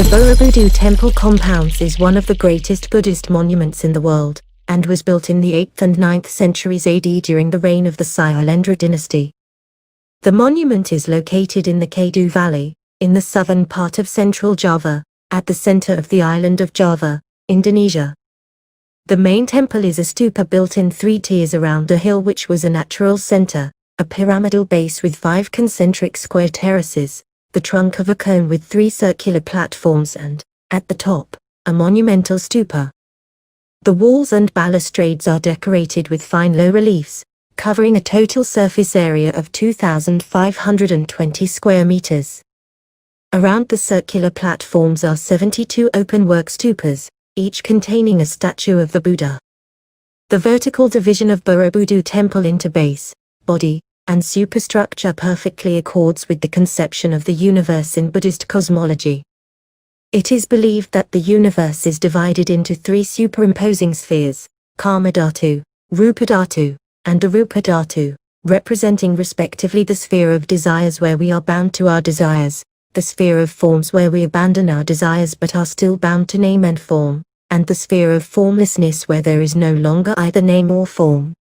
Borobudur Temple Compounds is one of the greatest Buddhist monuments in the world, and was built in the 8th and 9th centuries AD during the reign of the Sailendra dynasty. The monument is located in the Kedu Valley, in the southern part of central Java, at the center of the island of Java, Indonesia. The main temple is a stupa built in 3 tiers around a hill which was a natural center, a pyramidal base with 5 concentric square terraces, the trunk of a cone with 3 circular platforms and, at the top, a monumental stupa. The walls and balustrades are decorated with fine low reliefs, covering a total surface area of 2,520 square meters. Around the circular platforms are 72 open-work stupas, each containing a statue of the Buddha. The vertical division of Borobudur Temple into base, body, and superstructure perfectly accords with the conception of the universe in Buddhist cosmology. It is believed that the universe is divided into 3 superimposing spheres, Karmadhatu, Rupadhatu, and Arupadhatu, representing respectively the sphere of desires where we are bound to our desires, the sphere of forms where we abandon our desires but are still bound to name and form, and the sphere of formlessness where there is no longer either name or form.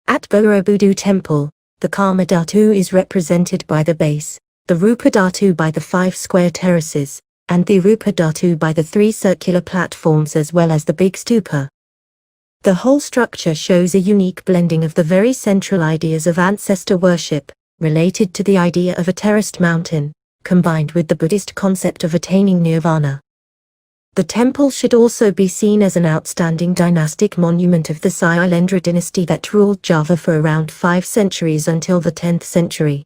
At Borobudur Temple, the Karmadhatu is represented by the base, the Rupadhatu by the 5 square terraces, and the Arupadhatu by the 3 circular platforms as well as the big stupa. The whole structure shows a unique blending of the very central ideas of ancestor worship, related to the idea of a terraced mountain, combined with the Buddhist concept of attaining nirvana. The temple should also be seen as an outstanding dynastic monument of the Sailendra dynasty that ruled Java for around 5 centuries until the 10th century.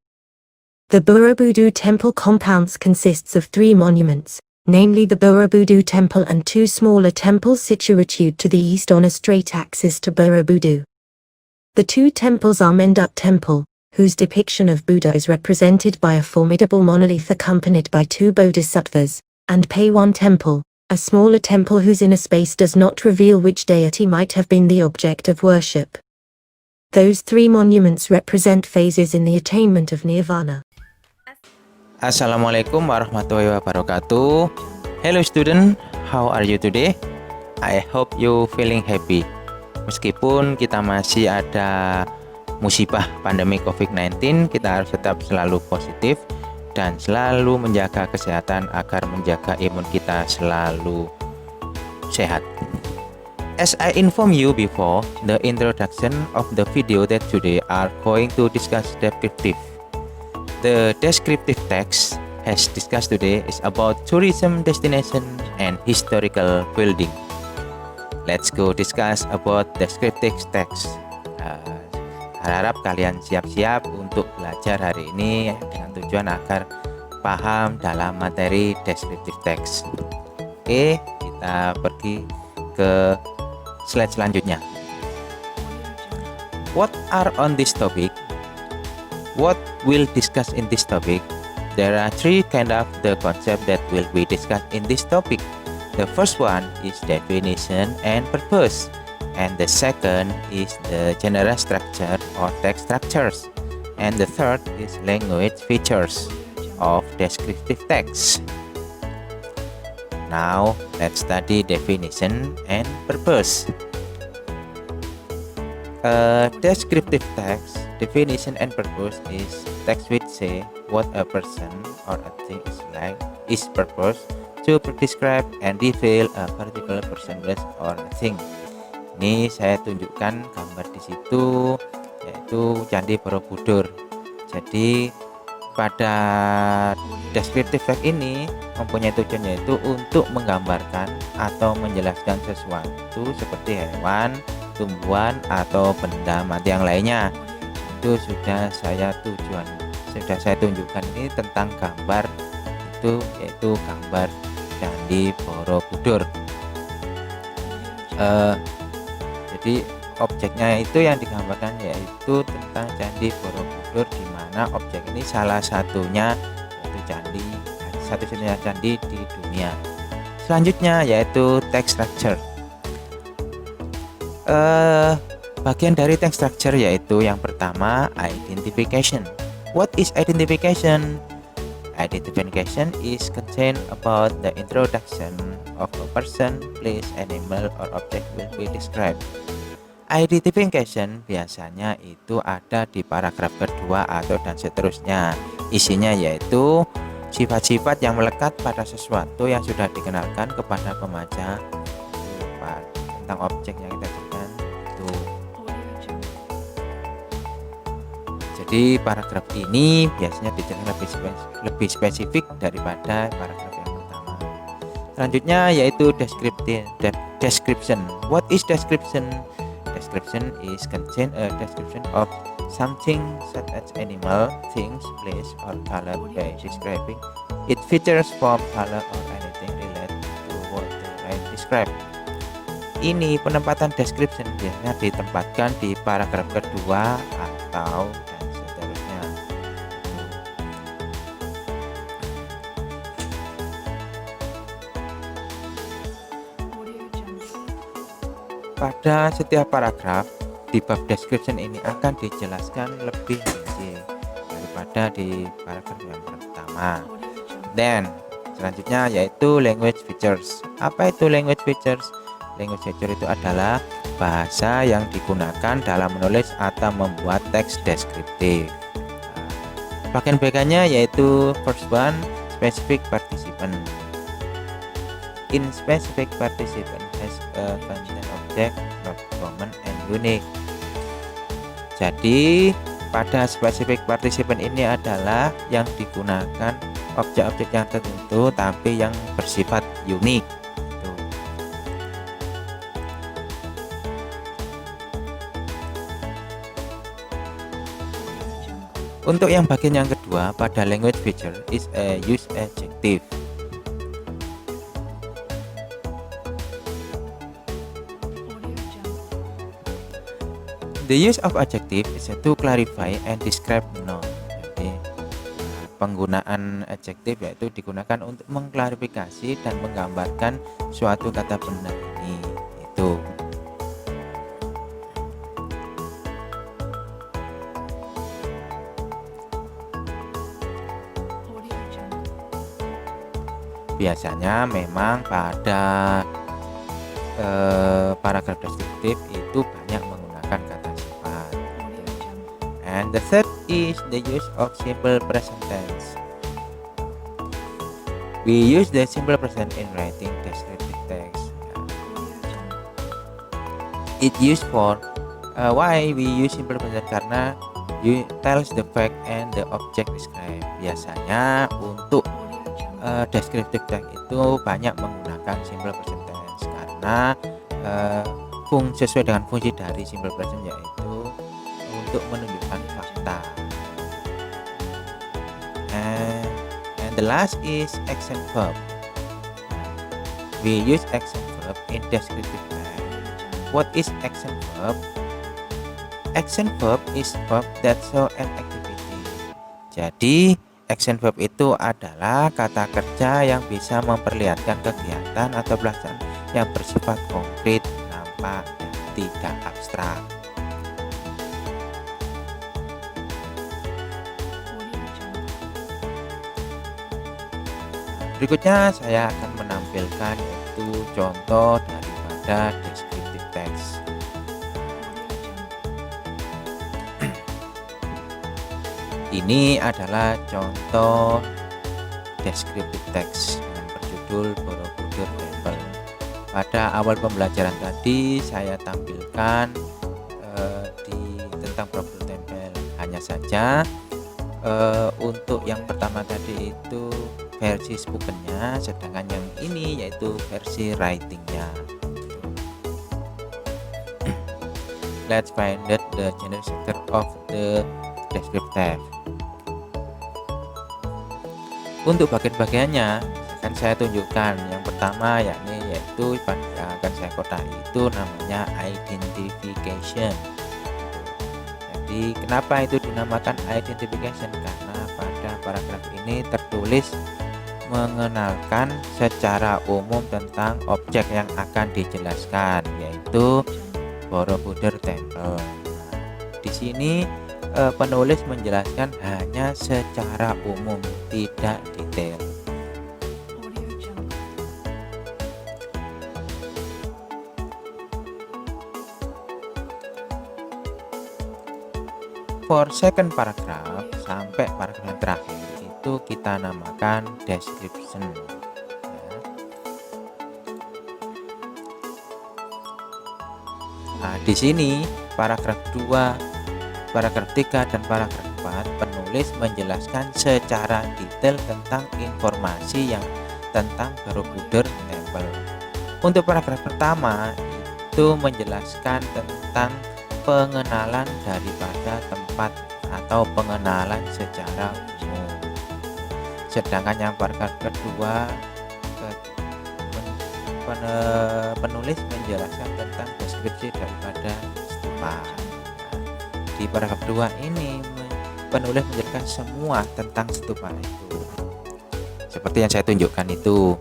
The Borobudur Temple compounds consists of 3 monuments, namely the Borobudur Temple and 2 smaller temples situated to the east on a straight axis to Borobudur. The 2 temples are Mendut Temple, whose depiction of Buddha is represented by a formidable monolith accompanied by 2 bodhisattvas, and Pawan Temple, a smaller temple whose inner space does not reveal which deity might have been the object of worship. Those 3 monuments represent phases in the attainment of nirvana. Assalamualaikum warahmatullahi wabarakatuh. Hello student, how are you today? I hope you feeling happy. Meskipun kita masih ada musibah pandemi COVID-19, kita harus tetap selalu positif dan selalu menjaga kesehatan agar menjaga imun kita selalu sehat. As I inform you before the introduction of the video that today are going to discuss descriptive. The descriptive text as discussed today is about tourism destination and historical building. Let's go discuss about descriptive text. Harap kalian siap-siap untuk belajar hari ini dengan tujuan agar paham dalam materi descriptive text. Oke, kita pergi ke slide selanjutnya. What are on this topic? What we'll discuss in this topic? There are 3 kind of the concept that will be discussed in this topic. The first one is definition and purpose, and the second is the general structure or text structures, and the third is language features of descriptive text. Now let's study definition and purpose. Descriptive text definition and purpose is text which say what a person or a thing is purpose to describe and reveal a particular person or a thing. Ini saya tunjukkan gambar di situ, yaitu Candi Borobudur. Jadi pada descriptive text ini mempunyai tujuan yaitu untuk menggambarkan atau menjelaskan sesuatu seperti hewan, tumbuhan atau benda mati yang lainnya. Itu sudah saya tunjukkan ini tentang gambar itu, yaitu gambar Candi Borobudur. Jadi objeknya itu yang digambarkan yaitu tentang Candi Borobudur, di mana objek ini salah satunya yaitu candi, satu-satunya candi di dunia. Selanjutnya yaitu text structure. Bagian dari text structure yaitu yang pertama identification. What is identification? Identification is contained about the introduction of a person, place, animal, or object will be described. Identification biasanya itu ada di paragraf kedua atau dan seterusnya. Isinya yaitu sifat-sifat yang melekat pada sesuatu yang sudah dikenalkan kepada pembaca tentang objek yang kita berikan itu. Jadi paragraf ini biasanya dijelaskan lebih spesifik daripada paragraf yang pertama. Selanjutnya yaitu description. What is description? Description is contain a description of something such as animal, things, place, or color by describing its features, form, color, or anything related to what the writer describe. Ini penempatan description biasanya ditempatkan di paragraf kedua atau dan seterusnya. Pada setiap paragraf di bab description ini akan dijelaskan lebih rinci daripada di paragraf yang pertama. Dan selanjutnya yaitu language features. Apa itu language features? Language feature itu adalah bahasa yang digunakan dalam menulis atau membuat teks deskriptif. Bagian bagiannya yaitu first one, specific participant. In specific participant has a content object not common and unique. Jadi pada specific participant ini adalah yang digunakan objek-objek yang tertentu tapi yang bersifat unik. Untuk yang bagian yang kedua pada language feature is a use adjective. The use of adjective is to clarify and describe noun. Jadi penggunaan adjektif yaitu digunakan untuk mengklarifikasi dan menggambarkan suatu kata benda ini. Itu. Biasanya memang pada paragraf deskriptif itu banyak menggunakan kata sifat. And the third is the use of simple present tense. We use the simple present in writing descriptive text. It used for why we use simple present karena you tells the fact and the object described. Biasanya untuk descriptive text itu banyak menggunakan simple present tense karena sesuai dengan fungsi dari simple present yaitu untuk menunjukkan fakta. And the last is action verb. We use action verb in descriptive text. What is action verb? Action verb is verb that show an activity. Jadi action verb itu adalah kata kerja yang bisa memperlihatkan kegiatan atau pelaksanaan yang bersifat konkret, nampak, dan tidak abstrak. Berikutnya saya akan menampilkan yaitu contoh daripada descriptive text. Ini adalah contoh descriptive text dengan berjudul Borobudur Temple. Pada awal pembelajaran tadi saya tampilkan tentang Borobudur Temple. Hanya saja untuk yang pertama tadi itu versi spokennya, sedangkan yang ini yaitu versi writingnya. Let's find out the general structure of the descriptive. Untuk bagian-bagiannya akan saya tunjukkan. Yang pertama yaitu yang akan saya kotak itu namanya identification. Jadi kenapa itu dinamakan identification? Karena pada paragraf ini tertulis mengenalkan secara umum tentang objek yang akan dijelaskan, yaitu Borobudur Temple. Di sini penulis menjelaskan hanya secara umum, tidak detail. For second paragraph sampai paragraf yang terakhir itu kita namakan description. Nah, di sini paragraf 2, paragraf 3 dan paragraf 4 penulis menjelaskan secara detail tentang informasi yang tentang Borobudur Temple. Untuk paragraf pertama itu menjelaskan tentang pengenalan daripada tempat atau pengenalan secara umum. Sedangkan yang paragraf kedua penulis menjelaskan tentang deskripsi daripada stupa. Di paragraf 2 ini penulis menjelaskan semua tentang stupa itu. Seperti yang saya tunjukkan itu.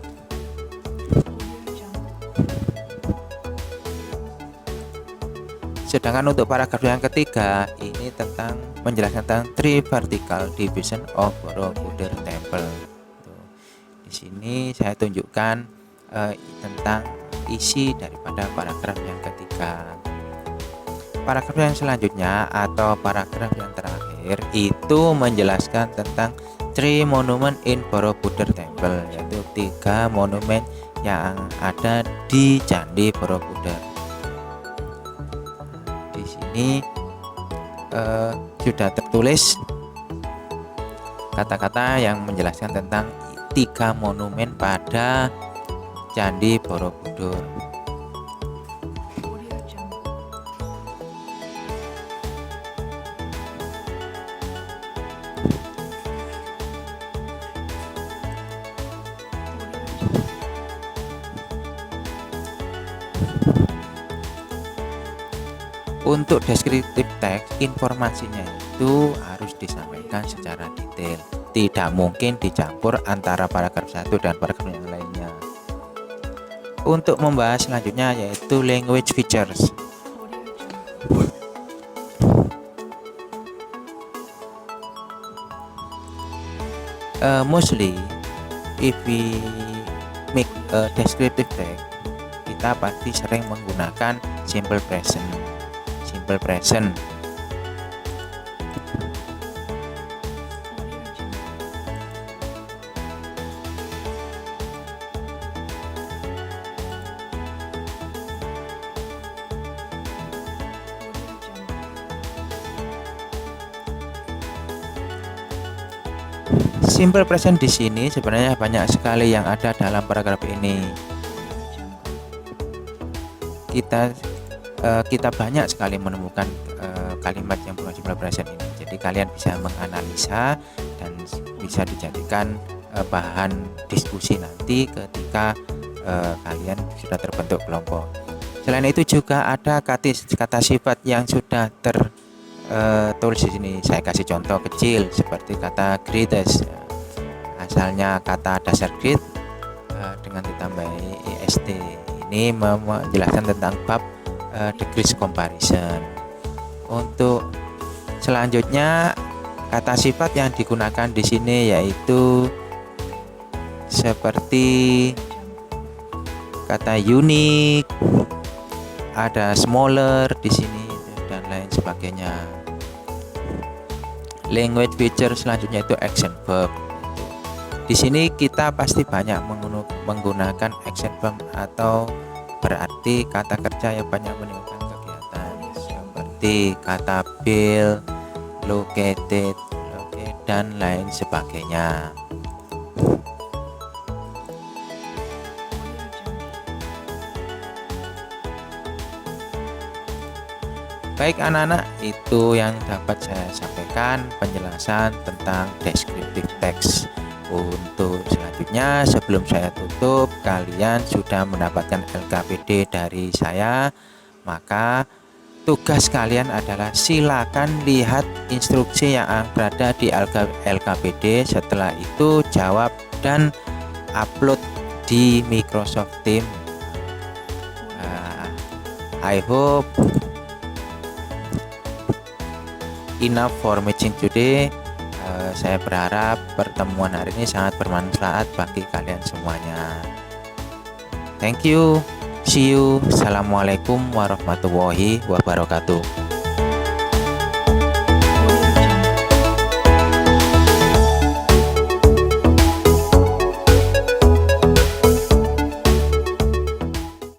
Sedangkan untuk paragraf yang ketiga ini tentang menjelaskan tentang three vertical division of Borobudur Temple. Di sini saya tunjukkan tentang isi daripada paragraf yang ketiga. Paragraf yang selanjutnya atau paragraf yang terakhir itu menjelaskan tentang three monument in Borobudur Temple, yaitu 3 monumen yang ada di Candi Borobudur. Di sini sudah tertulis kata-kata yang menjelaskan tentang 3 monumen pada Candi Borobudur. Untuk deskriptif teks, informasinya itu harus disampaikan secara detail. Tidak mungkin dicampur antara paragraf 1 dan paragraf yang lainnya. Untuk membahas selanjutnya yaitu language features. Mostly, if we make a descriptive text, kita pasti sering menggunakan simple present. Simple present. Simple present di sini sebenarnya banyak sekali yang ada dalam paragraf ini. Kita banyak sekali menemukan kalimat yang bukan simple present ini. Jadi kalian bisa menganalisa dan bisa dijadikan bahan diskusi nanti ketika kalian sudah terbentuk kelompok. Selain itu juga ada kata sifat yang sudah tertulis di sini. Saya kasih contoh kecil seperti kata greatest. Asalnya kata dasar great dengan ditambah est. Ini menjelaskan tentang bab degrees comparison. Untuk selanjutnya kata sifat yang digunakan di sini yaitu seperti kata unique, ada smaller di sini dan lain sebagainya. Language feature selanjutnya itu action verb. Di sini kita pasti banyak menggunakan action verb atau berarti kata kerja yang banyak menimbulkan kegiatan seperti kata build, located, dan lain sebagainya. Baik anak-anak, itu yang dapat saya sampaikan penjelasan tentang descriptive text. Untuk selanjutnya sebelum saya tutup, kalian sudah mendapatkan LKPD dari saya, maka tugas kalian adalah silakan lihat instruksi yang berada di LKPD. Setelah itu jawab dan upload di Microsoft Teams. I hope enough for matching today. Saya berharap pertemuan hari ini sangat bermanfaat bagi kalian semuanya. Thank you. See you. Assalamualaikum warahmatullahi wabarakatuh.